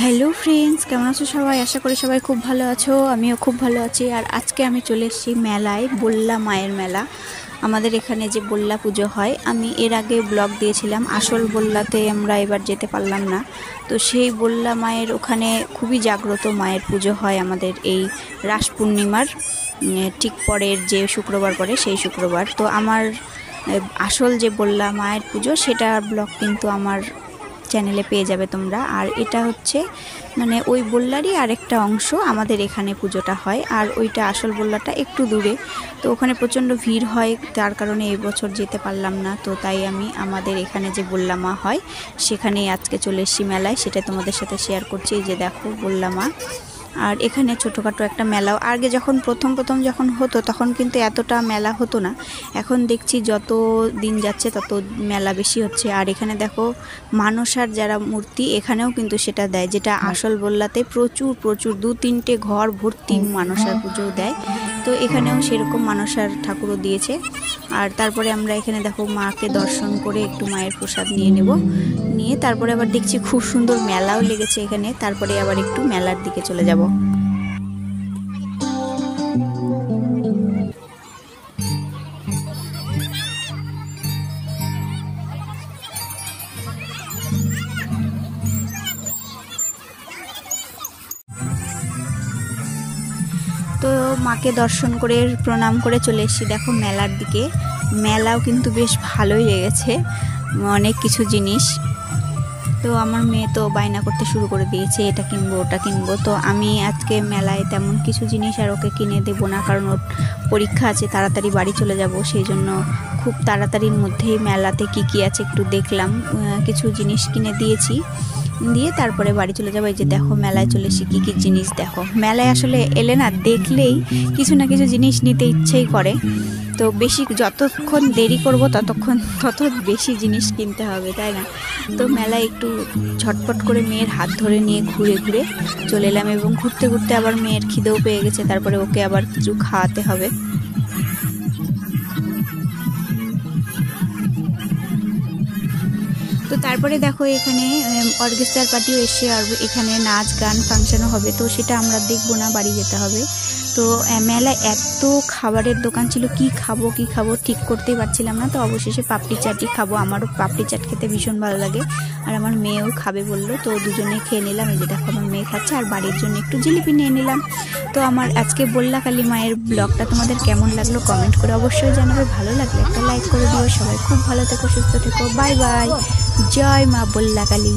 Hello friends, কেমন আছো সবাই? আশা করি সবাই খুব ভালো আছো। আমিও খুব ভালো আছি। আর আজকে আমি চলে এসেছি মেলায়, বল্লা মায়ের মেলা। আমাদের এখানে যে বল্লা পুজো হয়, আমি এর আগে ব্লগ দিয়েছিলাম। আসল বল্লাতে আমরা এবার যেতে পারলাম না। তো সেই বল্লা মায়ের ওখানে খুবই জাগ্রত মায়ের পুজো হয় আমাদের এই রাস পূর্ণিমার ঠিক পরের যে শুক্রবার পরে সেই শুক্রবার। তো আমার আসল যে বল্লা মায়ের পুজো সেটার ব্লগ কিন্তু আমার চ্যানেলে পেয়ে যাবে তোমরা। আর এটা হচ্ছে মানে ওই বল্লারই আরেকটা অংশ। আমাদের এখানে পুজোটা হয়, আর ওইটা আসল বল্লাটা একটু দূরে। তো ওখানে প্রচণ্ড ভিড় হয়, তার কারণে এই বছর যেতে পারলাম না। তো তাই আমি আমাদের এখানে যে বল্লা মা হয় সেখানেই আজকে চলে এসেছি মেলায়, সেটা তোমাদের সাথে শেয়ার করছি। এই যে দেখো বল্লা মা। আর এখানে ছোটোখাটো একটা মেলাও, আগে যখন প্রথম যখন হতো তখন কিন্তু এতটা মেলা হতো না। এখন দেখছি যত দিন যাচ্ছে তত মেলা বেশি হচ্ছে। আর এখানে দেখো মানসার যারা মূর্তি, এখানেও কিন্তু সেটা দেয়, যেটা আসল বল্লাতে প্রচুর 2-3টে ঘর ভর্তি মানসার পুজো দেয়। তো এখানেও সেরকম মানসার ঠাকুরও দিয়েছে। আর তারপরে আমরা এখানে দেখো মাকে দর্শন করে একটু মায়ের প্রসাদ নিয়ে নেব, নিয়ে তারপরে আবার দেখছি খুব সুন্দর মেলাও লেগেছে এখানে। তারপরে আবার একটু মেলার দিকে চলে যাব। তো মাকে দর্শন করে প্রণাম করে চলে এসেছি দেখো মেলার দিকে। মেলাও কিন্তু বেশ ভালোই লেগেছে, অনেক কিছু জিনিস। তো আমার মেয়ে তো বায়না করতে শুরু করে দিয়েছে, এটা কিনবো ওটা কিনবো। তো আমি আজকে মেলায় তেমন কিছু জিনিস আর ওকে কিনে দেবো না, কারণ ওর পরীক্ষা আছে, তাড়াতাড়ি বাড়ি চলে যাব। সেই জন্য খুব তাড়াতাড়ির মধ্যেই মেলাতে কি আছে একটু দেখলাম, কিছু জিনিস কিনে দিয়েছি, দিয়ে তারপরে বাড়ি চলে যাবো। এই যে দেখো মেলায় চলে এসে কী জিনিস দেখো। মেলায় আসলে এলে না দেখলেই কিছু না কিছু জিনিস নিতে ইচ্ছেই করে। তো বেশি যতক্ষণ দেরি করব তত বেশি জিনিস কিনতে হবে, তাই না? তো মেলায় একটু ঝটপট করে মেয়ের হাত ধরে নিয়ে ঘুরে ঘুরে চলে এলাম, এবং ঘুরতে ঘুরতে আবার মেয়ের খিদেও পেয়ে গেছে, তারপরে ওকে আবার কিছু খাওয়াতে হবে। তো তারপরে দেখো এখানে অর্কেস্ট্রার পার্টিও এসে, আর এখানে নাচ গান ফাংশনও হবে। তো সেটা আমরা দেখবো না, বাড়ি যেতে হবে। তো মেলায় এত খাবারের দোকান ছিল, কি খাবো ঠিক করতেই পারছিলাম না। তো অবশেষে পাপড়ি চাটই খাবো, আমারও পাপড়ি চাট খেতে ভীষণ ভালো লাগে, আর আমার মেয়েও খাবে বললো। তো দুজনে খেয়ে নিলাম। এই যে দেখো আমার মেয়ে খাচ্ছে, আর বাড়ির জন্য একটু জিলিপি নিয়ে নিলাম। তো আমার আজকে বল্লা কালী মায়ের ব্লগটা তোমাদের কেমন লাগলো কমেন্ট করে অবশ্যই জানাবে। ভালো লাগলে একটা লাইক করে দিও। সবাই খুব ভালো থেকো, সুস্থ থেকো। Bye bye. জয় মা বল্লা কালী।